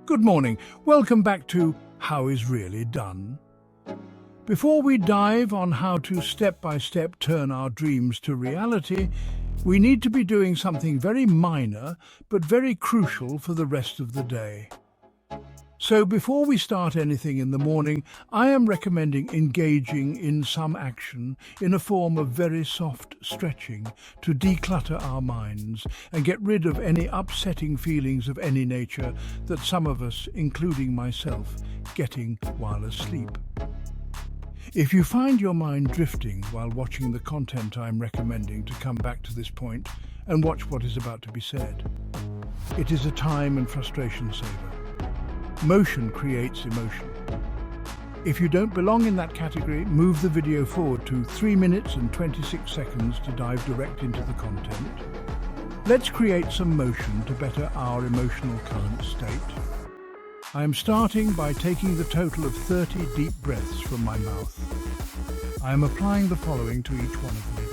Good morning. Welcome back to How is Really Done. Before we dive on how to step-by-step turn our dreams to reality, we need to be doing something very minor but very crucial for the rest of the day. So before we start anything in the morning, I am recommending engaging in some action in a form of very soft stretching to declutter our minds and get rid of any upsetting feelings of any nature that some of us, including myself, getting while asleep. If you find your mind drifting while watching the content I'm recommending, to come back to this point and watch what is about to be said. It is a time and frustration saver. Motion creates emotion. If you don't belong in that category, move the video forward to 3 minutes and 26 seconds to dive direct into the content. Let's create some motion to better our emotional current state. I am starting by taking the total of 30 deep breaths from my mouth. I am applying the following to each one of them.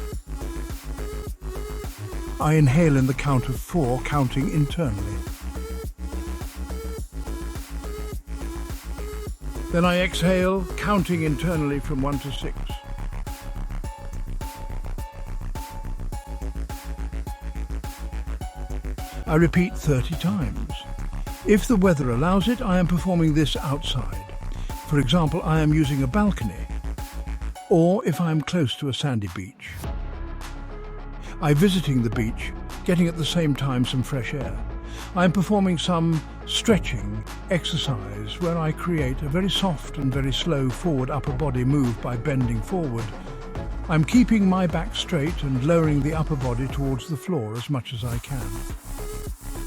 I inhale in the count of 4, counting internally. Then I exhale, counting internally from 1 to 6. I repeat 30 times. If the weather allows it, I am performing this outside. For example, I am using a balcony, or if I am close to a sandy beach. I'm visiting the beach, getting at the same time some fresh air. I am performing some stretching exercise where I create a very soft and very slow forward upper body move by bending forward. I'm keeping my back straight and lowering the upper body towards the floor as much as I can.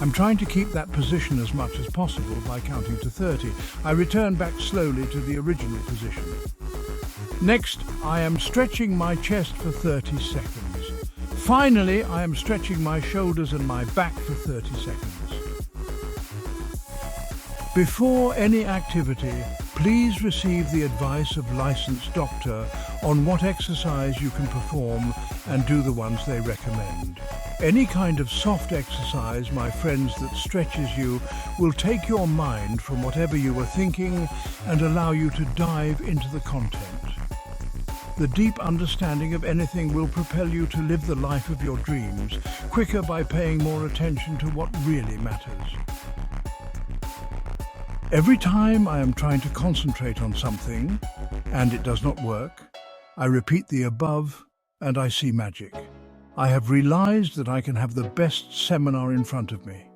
I'm trying to keep that position as much as possible by counting to 30. I return back slowly to the original position. Next, I am stretching my chest for 30 seconds. Finally, I am stretching my shoulders and my back for 30 seconds. Before any activity, please receive the advice of licensed doctor on what exercise you can perform and do the ones they recommend. Any kind of soft exercise, my friends, that stretches you will take your mind from whatever you were thinking and allow you to dive into the content. The deep understanding of anything will propel you to live the life of your dreams quicker by paying more attention to what really matters. Every time I am trying to concentrate on something and it does not work, I repeat the above and I see magic. I have realized that I can have the best seminar in front of me.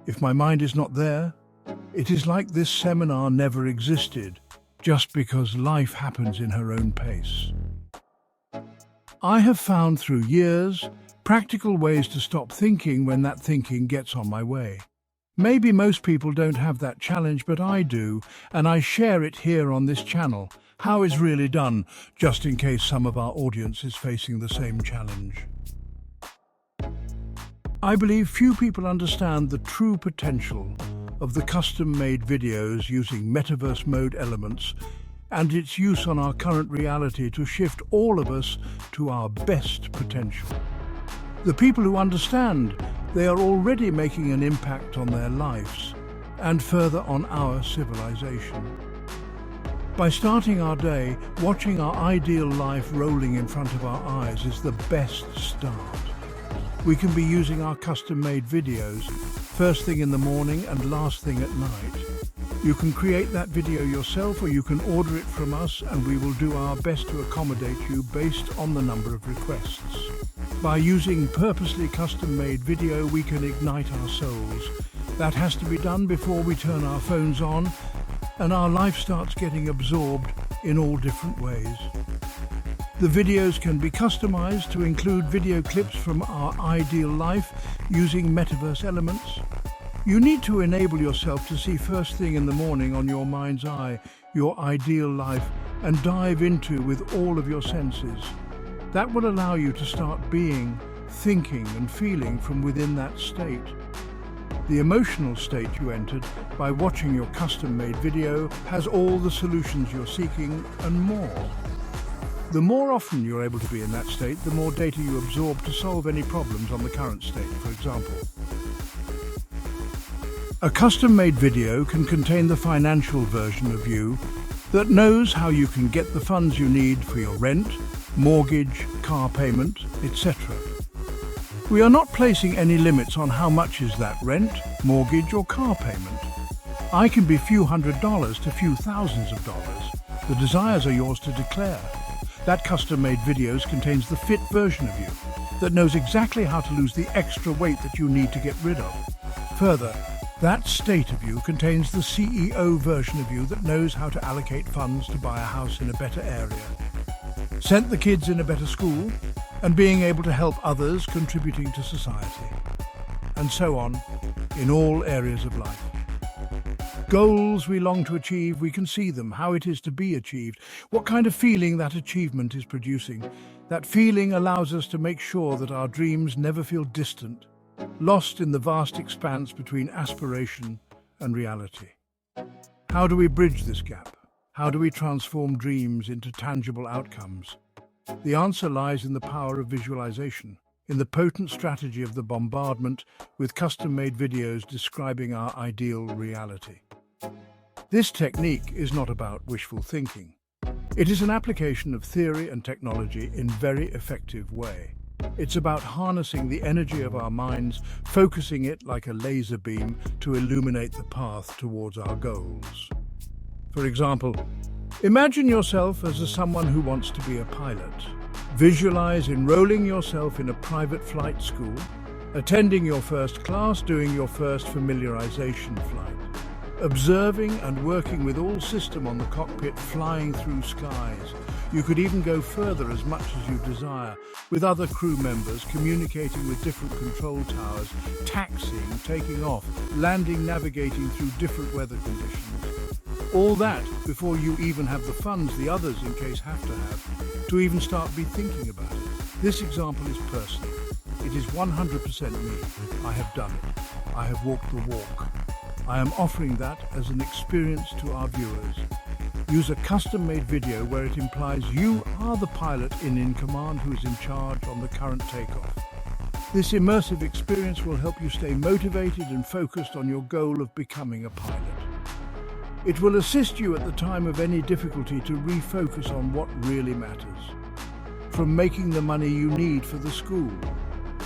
If my mind is not there, it is like this seminar never existed, just because life happens in her own pace. I have found through years practical ways to stop thinking when that thinking gets on my way. Maybe most people don't have that challenge, but I do, and I share it here on this channel. How is Really Done, just in case some of our audience is facing the same challenge. I believe few people understand the true potential of the custom-made videos using metaverse mode elements and its use on our current reality to shift all of us to our best potential. The people who understand, they are already making an impact on their lives and further on our civilization. By starting our day, watching our ideal life rolling in front of our eyes is the best start. We can be using our custom-made videos first thing in the morning and last thing at night. You can create that video yourself, or you can order it from us and we will do our best to accommodate you based on the number of requests. By using purposely custom-made video, we can ignite our souls. That has to be done before we turn our phones on and our life starts getting absorbed in all different ways. The videos can be customized to include video clips from our ideal life using metaverse elements. You need to enable yourself to see first thing in the morning on your mind's eye your ideal life and dive into with all of your senses. That will allow you to start being, thinking and feeling from within that state. The emotional state you entered by watching your custom-made video has all the solutions you're seeking and more. The more often you're able to be in that state, the more data you absorb to solve any problems on the current state, for example. A custom-made video can contain the financial version of you that knows how you can get the funds you need for your rent, mortgage, car payment, etc. We are not placing any limits on how much is that rent, mortgage or car payment. I can be few $100s to few thousands of dollars. The desires are yours to declare. That custom-made videos contains the fit version of you that knows exactly how to lose the extra weight that you need to get rid of. Further, that state of you contains the CEO version of you that knows how to allocate funds to buy a house in a better area, send the kids in a better school, and being able to help others contributing to society. And so on, in all areas of life. Goals we long to achieve, we can see them, how it is to be achieved, what kind of feeling that achievement is producing. That feeling allows us to make sure that our dreams never feel distant, lost in the vast expanse between aspiration and reality. How do we bridge this gap? How do we transform dreams into tangible outcomes? The answer lies in the power of visualization, in the potent strategy of the bombardment with custom-made videos describing our ideal reality. This technique is not about wishful thinking. It is an application of theory and technology in a very effective way. It's about harnessing the energy of our minds, focusing it like a laser beam to illuminate the path towards our goals. For example, imagine yourself as someone who wants to be a pilot. Visualize enrolling yourself in a private flight school, attending your first class, doing your first familiarization flight, observing and working with all system on the cockpit, flying through skies. You could even go further as much as you desire, with other crew members, communicating with different control towers, taxiing, taking off, landing, navigating through different weather conditions. All that before you even have the funds the others in case have to even start be thinking about it. This example is personal. It is 100% me. I have done it. I have walked the walk. I am offering that as an experience to our viewers. Use a custom-made video where it implies you are the pilot in command who is in charge on the current takeoff. This immersive experience will help you stay motivated and focused on your goal of becoming a pilot. It will assist you at the time of any difficulty to refocus on what really matters. From making the money you need for the school,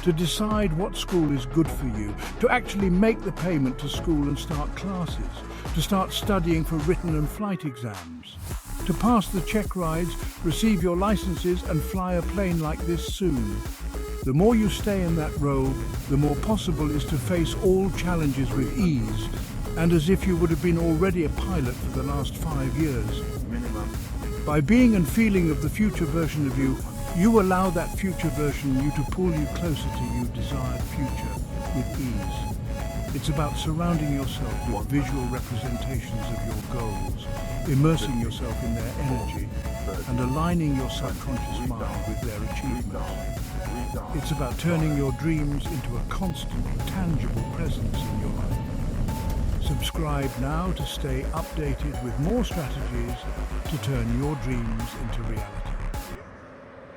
to decide what school is good for you, to actually make the payment to school and start classes, to start studying for written and flight exams, to pass the check rides, receive your licenses and fly a plane like this soon. The more you stay in that role, the more possible is to face all challenges with ease and as if you would have been already a pilot for the last 5 years. By being and feeling of the future version of you, you allow that future version you to pull you closer to your desired future with ease. It's about surrounding yourself with visual representations of your goals, immersing yourself in their energy, and aligning your subconscious mind with their achievements. It's about turning your dreams into a constant, tangible presence in your life. Subscribe now to stay updated with more strategies to turn your dreams into reality.